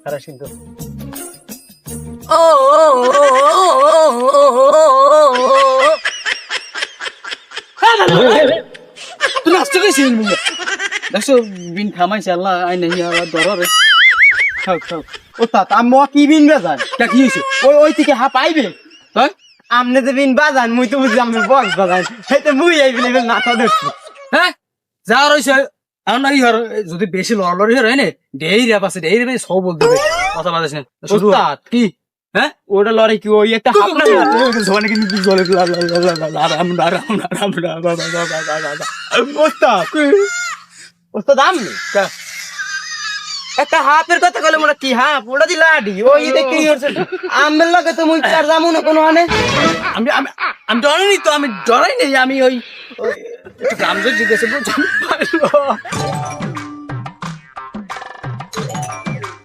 খারাপ কিন্তু তুই নাচতে গেছিস দেখছো বিন খামাইছে আল্লাহ আই নাই ধরে খাও খাও ওস্তাদ আমি কি বিন বাজান তা কি হয়েছে ওই থেকে হা পাইবে তাই আমনে যে বিন বাজান মুই তো বুঝি আমি বক্স বাজান সেটা মুই এই বিন নাচা দেখছি হ্যাঁ যা রয়েছে আর না ইহার যদি বেশি লড়লড়ি হয় না ডেই র্যাপ আছে ডেই র্যাপে সব বলতে হবে কথা বাজাস না শুরু ওস্তাদ কি হ্যাঁ ওটা লড়ে কি ওই একটা হাফ না জলে কিন্তু জলে ওস্তাদ ওস্তাদ আমনে একটা হাফের কথা কইলে মোরা কি হাফ ওটা দি লাডি ওই দেখতে কি হচ্ছে আমের লগে তো মুই চার যামু না কোনো হানে আমি আমি আমি ডরাইনি তো আমি ডরাই নেই আমি ওই একটু গ্রাম জিজ্ঞেস করছি